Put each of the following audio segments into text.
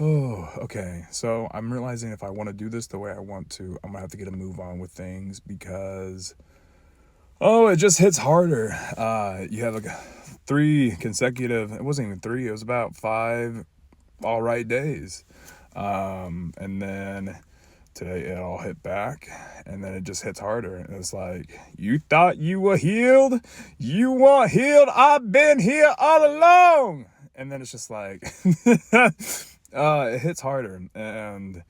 Oh, okay. So I'm realizing if I want to do this the way I want to, I'm gonna have to get a move on with things because it just hits harder. You have like three consecutive. It wasn't even three. It was about five all right days, and then today it all hit back, and then it just hits harder. And it's like you thought you were healed, you weren't healed. I've been here all along, and then it's just like it hits harder, and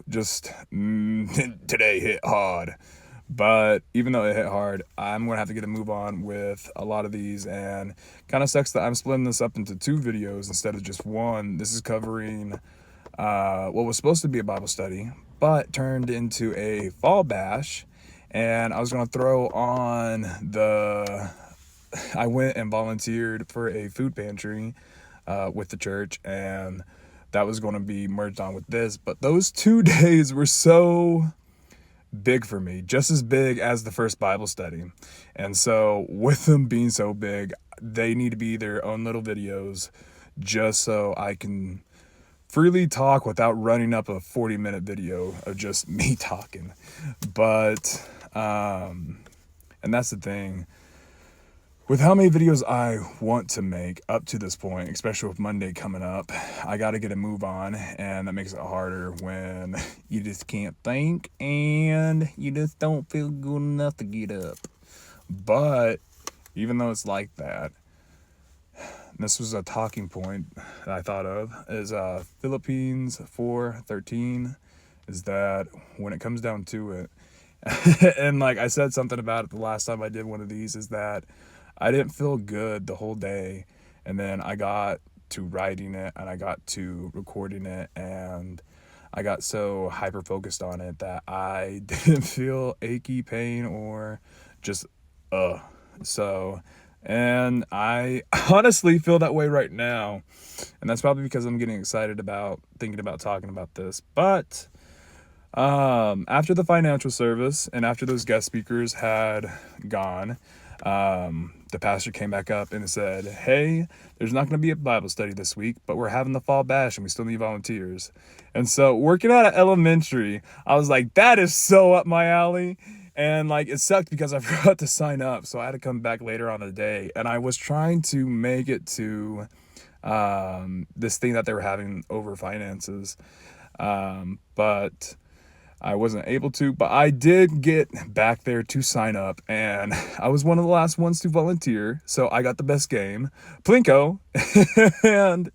just today hit hard. But even though it hit hard, I'm gonna have to get a move on with a lot of these, and kind of sucks that I'm splitting this up into two videos instead of just one. This is covering what was supposed to be a Bible study, but turned into a fall bash. And I was gonna throw on the. I went and volunteered for a food pantry with the church, and that was going to be merged on with this. But those 2 days were so big for me, just as big as the first Bible study. And so, with them being so big, they need to be their own little videos just so I can freely talk without running up a 40-minute video of just me talking. But, and that's the thing. With how many videos I want to make up to this point, especially with Monday coming up, I got to get a move on, and that makes it harder when you just can't think and you just don't feel good enough to get up. But even though it's like that, this was a talking point that I thought of, is Philippians 4:13, is that when it comes down to it, and like I said something about it the last time I did one of these, is that I didn't feel good the whole day, and then I got to writing it and I got to recording it, and I got so hyper focused on it that I didn't feel achy pain or just uh so, and I honestly feel that way right now, and that's probably because I'm getting excited about thinking about talking about this. But after the financial service and after those guest speakers had gone, the pastor came back up and said, "Hey, there's not going to be a Bible study this week, but we're having the fall bash and we still need volunteers." And so, working out at elementary, I was like, that is so up my alley. And like, it sucked because I forgot to sign up. So, I had to come back later on the day. And I was trying to make it to this thing that they were having over finances. But I wasn't able to, but I did get back there to sign up, and I was one of the last ones to volunteer, so I got the best game, Plinko, and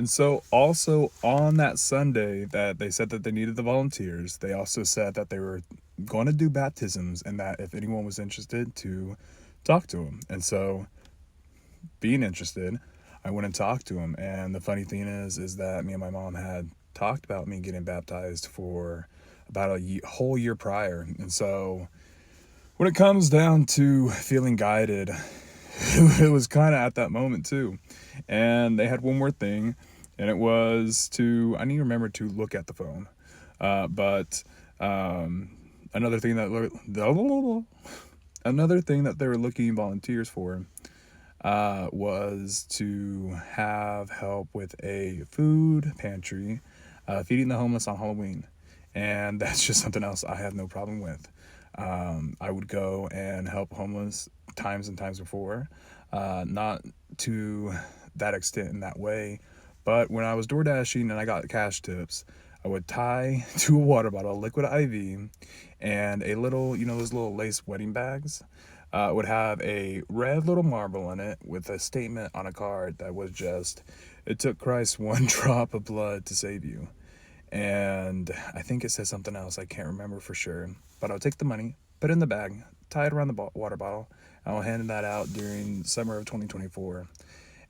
so also on that Sunday that they said that they needed the volunteers, they also said that they were going to do baptisms, and that if anyone was interested to talk to them, and so being interested, I went and talked to him. And the funny thing is that me and my mom had talked about me getting baptized for about whole year prior. And so when it comes down to feeling guided, it was kind of at that moment too. And they had one more thing, and it was to, I need to remember to look at the phone. But another thing that another thing that they were looking volunteers for was to have help with a food pantry, feeding the homeless on Halloween. And that's just something else I have no problem with. I would go and help homeless times and times before, not to that extent in that way, but when I was door dashing and I got cash tips, I would tie to a water bottle, liquid IV, and a little, those little lace wedding bags. Would have a red little marble in it with a statement on a card that was just, "It took Christ one drop of blood to save you." And I think it says something else. I can't remember for sure. But I'll take the money, put it in the bag, tie it around the water bottle, and I'll hand that out during summer of 2024.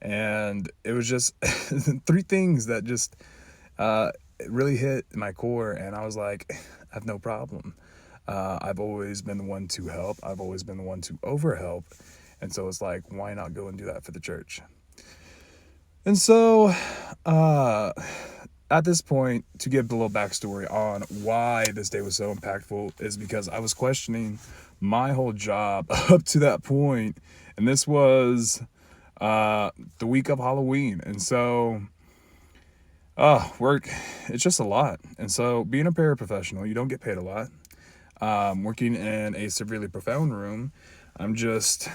And it was just three things that just really hit my core. And I was like, I have no problem. I've always been the one to help. I've always been the one to overhelp. And so it's like, why not go and do that for the church? And so, at this point, to give a little backstory on why this day was so impactful is because I was questioning my whole job up to that point. And this was the week of Halloween. And so Work, it's just a lot. And so being a paraprofessional, you don't get paid a lot. Working in a severely profound room, I'm just,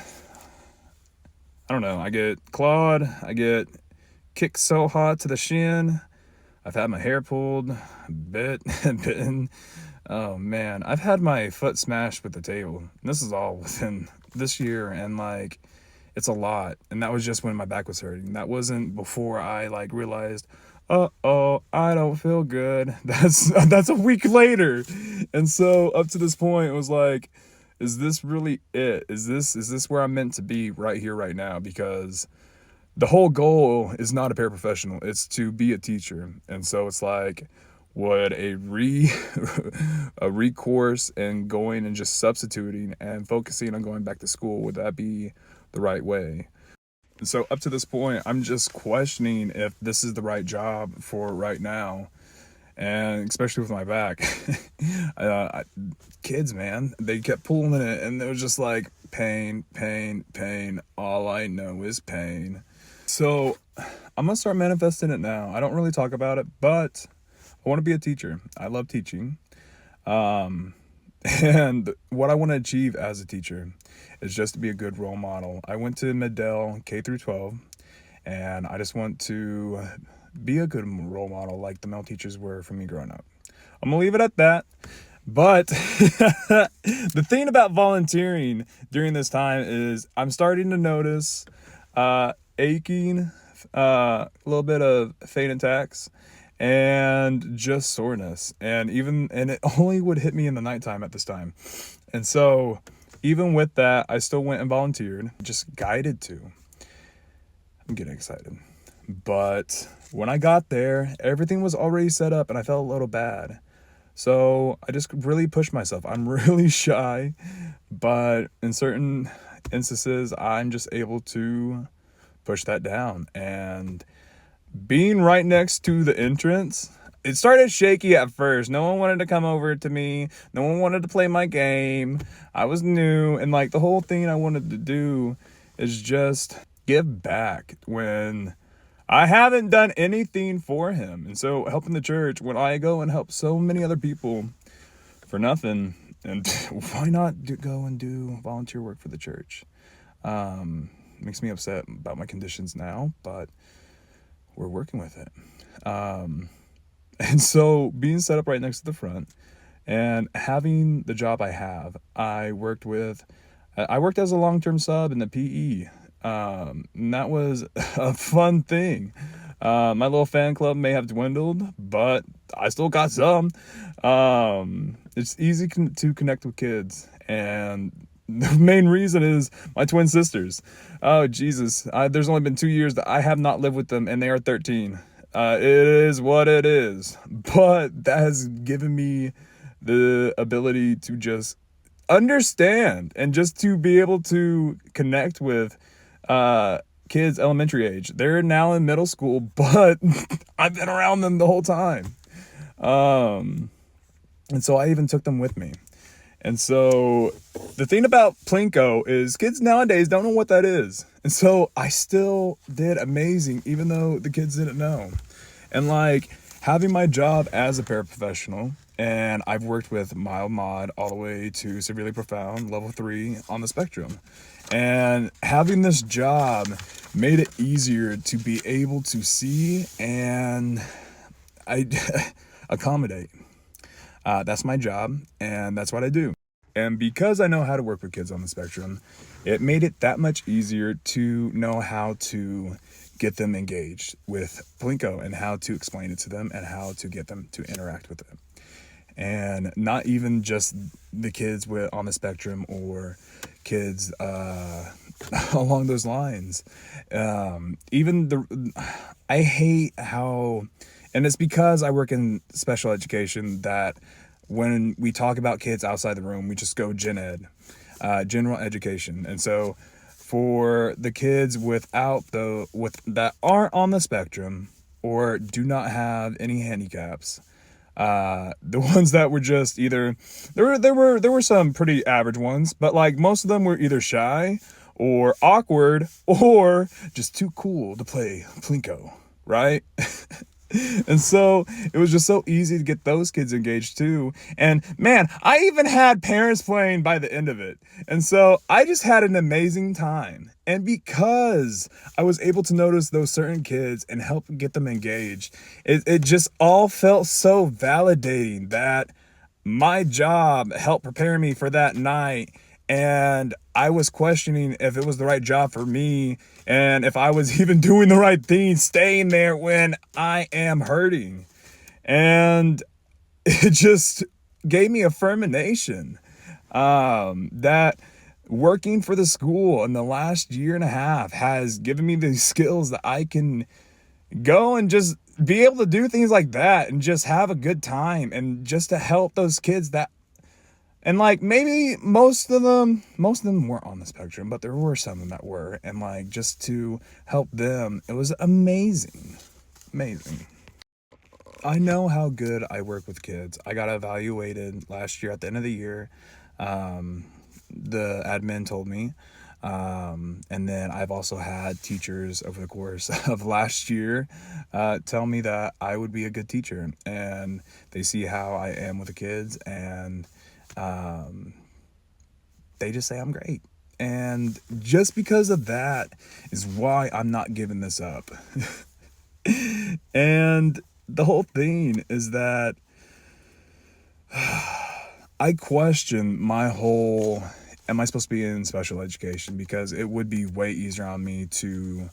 I don't know, I get clawed, I get kicked so hard to the shin. I've had my hair pulled, bitten. Oh man, I've had my foot smashed with the table. This is all within this year, and like, it's a lot. And that was just when my back was hurting. That wasn't before I like realized, oh, I don't feel good. That's a week later. And so up to this point, it was like, is this really it? Is this where I'm meant to be right here, right now? Because the whole goal is not a paraprofessional, it's to be a teacher. And so it's like, would a recourse and going and just substituting and focusing on going back to school, would that be the right way? And so up to this point, I'm just questioning if this is the right job for right now. And especially with my back, kids, man, they kept pulling it, and it was just like pain, pain, pain. All I know is pain. So I'm gonna start manifesting it now. I don't really talk about it, but I want to be a teacher. I love teaching. And what I want to achieve as a teacher is just to be a good role model. I went to Middle K through 12, and I just want to be a good role model like the male teachers were for me growing up. I'm gonna leave it at that. But the thing about volunteering during this time is I'm starting to notice aching, a little bit of faint attacks, and just soreness. And it only would hit me in the nighttime at this time. And so even with that, I still went and volunteered, just guided to. I'm getting excited. But when I got there, everything was already set up and I felt a little bad. So I just really pushed myself. I'm really shy, but in certain instances, I'm just able to push that down. And being right next to the entrance, it started shaky at first. No one wanted to come over to me. No one wanted to play my game. I was new. And like the whole thing I wanted to do is just give back when I haven't done anything for him. And so helping the church, when I go and help so many other people for nothing, and why not go and do volunteer work for the church? Makes me upset about my conditions now, but we're working with it. And so being set up right next to the front and having the job I have, I worked as a long-term sub in the PE. And that was a fun thing. My little fan club may have dwindled, but I still got some. It's easy to connect with kids, and the main reason is my twin sisters. Oh, Jesus. There's only been 2 years that I have not lived with them, and they are 13. It is what it is. But that has given me the ability to just understand and just to be able to connect with kids elementary age. They're now in middle school, but I've been around them the whole time. And so I even took them with me. And so the thing about Plinko is kids nowadays don't know what that is. And so I still did amazing, even though the kids didn't know. And like having my job as a paraprofessional, and I've worked with mild mod all the way to severely profound, level 3 on the spectrum. And having this job made it easier to be able to see and accommodate. That's my job, and that's what I do. And because I know how to work with kids on the spectrum, it made it that much easier to know how to get them engaged with Plinko and how to explain it to them and how to get them to interact with it. And not even just the kids on the spectrum or kids along those lines. I hate how, and it's because I work in special education, that when we talk about kids outside the room, we just go gen ed, general education. And so for the kids that aren't on the spectrum or do not have any handicaps, the ones that were just either, there were some pretty average ones, but like most of them were either shy or awkward or just too cool to play Plinko, right? And so it was just so easy to get those kids engaged too. And man, I even had parents playing by the end of it. And so I just had an amazing time. And because I was able to notice those certain kids and help get them engaged, it just all felt so validating that my job helped prepare me for that night. And I was questioning if it was the right job for me and if I was even doing the right thing, staying there when I am hurting. And it just gave me affirmation that working for the school in the last year and a half has given me the skills that I can go and just be able to do things like that and just have a good time and just to help those kids that, and like maybe most of them weren't on the spectrum, but there were some that were, and like just to help them, it was amazing. I know how good I work with kids. I got evaluated last year at the end of the year. The admin told me. And then I've also had teachers over the course of last year tell me that I would be a good teacher. And they see how I am with the kids, and they just say I'm great. And just because of that is why I'm not giving this up. And the whole thing is that I question my whole, am I supposed to be in special education? Because it would be way easier on me to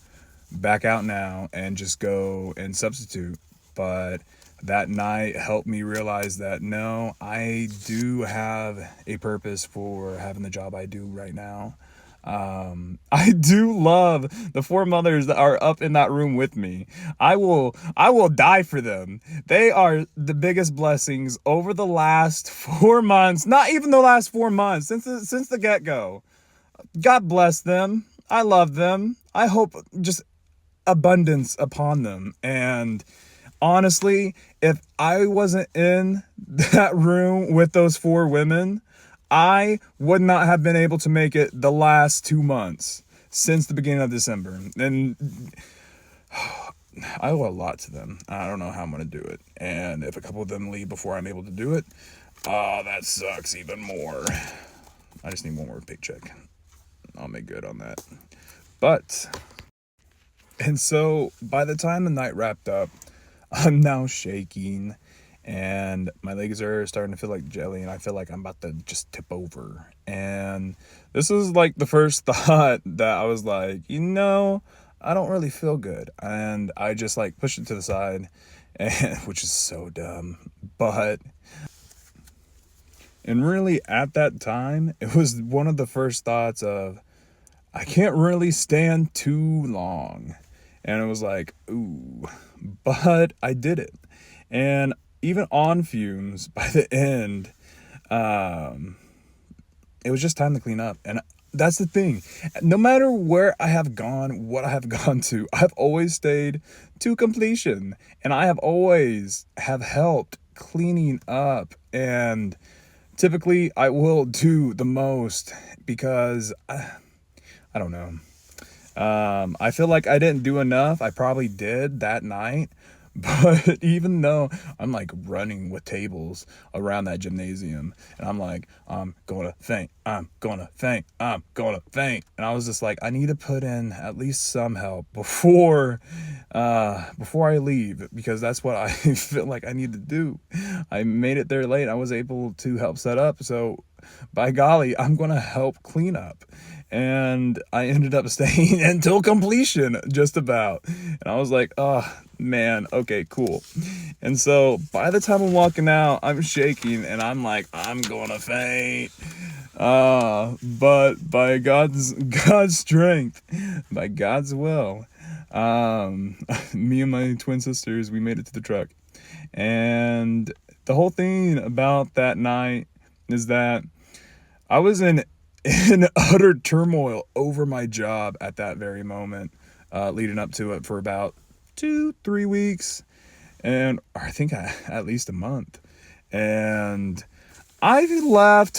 back out now and just go and substitute. But that night helped me realize that no, I do have a purpose for having the job I do right now. I do love the 4 mothers that are up in that room with me. I will die for them. They are the biggest blessings over the last 4 months, not even the last 4 months, since the get-go. God bless them. I love them. I hope just abundance upon them. And honestly, if I wasn't in that room with those 4 women, I would not have been able to make it the last 2 months since the beginning of December. And I owe a lot to them. I don't know how I'm going to do it. And if a couple of them leave before I'm able to do it, that sucks even more. I just need one more paycheck. I'll make good on that. And so by the time the night wrapped up, I'm now shaking and my legs are starting to feel like jelly and I feel like I'm about to just tip over. And this is like the first thought that I was like, I don't really feel good. And I just like pushed it to the side, and which is so dumb. And really at that time, it was one of the first thoughts of, I can't really stand too long. And it was like, ooh, but I did it. And even on fumes, by the end, it was just time to clean up. And that's the thing. No matter where I have gone, what I have gone to, I've always stayed to completion. And I have always have helped cleaning up. And typically I will do the most because I don't know. I feel like I didn't do enough. I probably did that night. But even though I'm like running with tables around that gymnasium and I'm like, I'm gonna faint. And I was just like, I need to put in at least some help before I leave, because that's what I feel like I need to do. I made it there late. I was able to help set up. So by golly, I'm gonna help clean up. And I ended up staying until completion, just about. And I was like, oh, man, okay, cool. And so by the time I'm walking out, I'm shaking and I'm like, I'm gonna faint. But by God's strength, by God's will, me and my twin sisters, we made it to the truck. And the whole thing about that night is that I was in utter turmoil over my job at that very moment, leading up to it for about 2-3 weeks, and I think at least a month. And I left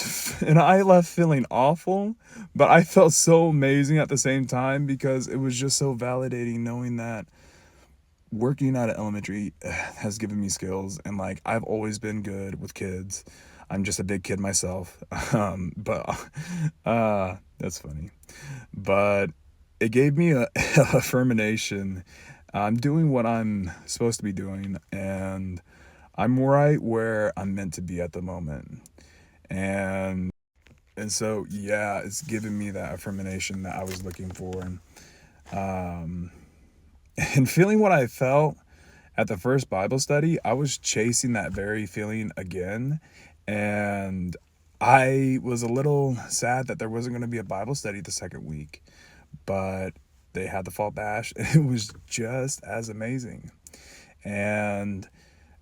feeling awful, but I felt so amazing at the same time, because it was just so validating knowing that working at an elementary has given me skills, and like I've always been good with kids. I'm just a big kid myself. But that's funny. But it gave me a affirmation. I'm doing what I'm supposed to be doing, and I'm right where I'm meant to be at the moment. And so yeah, it's given me that affirmation that I was looking for. Um and feeling what I felt at the first Bible study, I was chasing that very feeling again. And I was a little sad that there wasn't going to be a Bible study the second week, but they had the fall bash, and it was just as amazing. And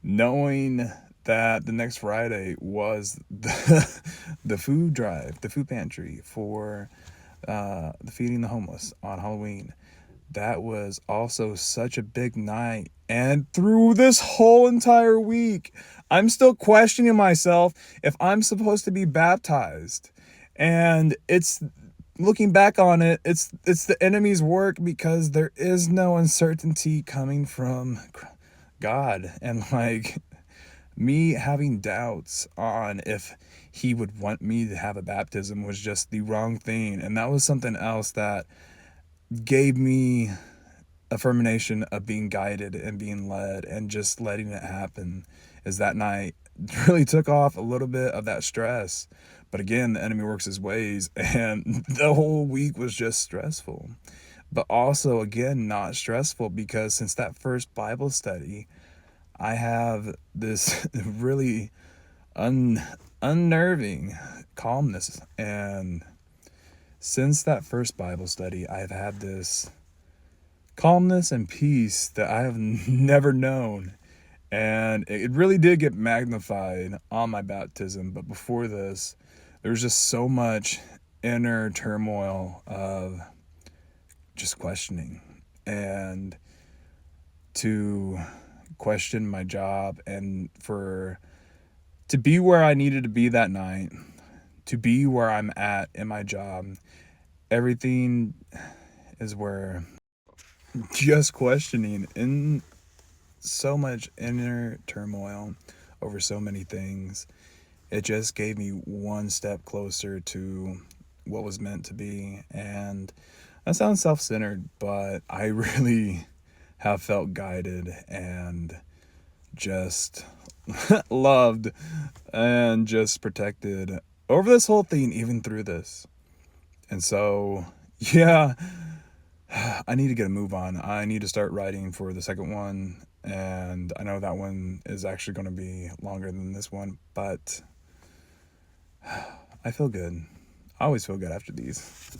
knowing that the next Friday was the food drive, the food pantry for the feeding the homeless on Halloween, that was also such a big night. And through this whole entire week, I'm still questioning myself if I'm supposed to be baptized. And it's looking back on it, it's the enemy's work, because there is no uncertainty coming from God. And like me having doubts on if he would want me to have a baptism was just the wrong thing. And that was something else that gave me affirmation of being guided and being led and just letting it happen. Is that night really took off a little bit of that stress. But again, the enemy works his ways, and the whole week was just stressful. But also, again, not stressful, because since that first Bible study, I have this really unnerving calmness. And since that first Bible study, I've had this calmness and peace that I have never known. And it really did get magnified on my baptism. But before this, there was just so much inner turmoil of just questioning, and to question my job, and to be where I needed to be that night, to be where I'm at in my job. Everything is where just questioning, in so much inner turmoil over so many things. It just gave me one step closer to what was meant to be. And that sounds self-centered, but I really have felt guided and just loved and just protected over this whole thing, even through this. And so, yeah, I need to get a move on. I need to start writing for the second one. And I know that one is actually going to be longer than this one, but I feel good. I always feel good after these.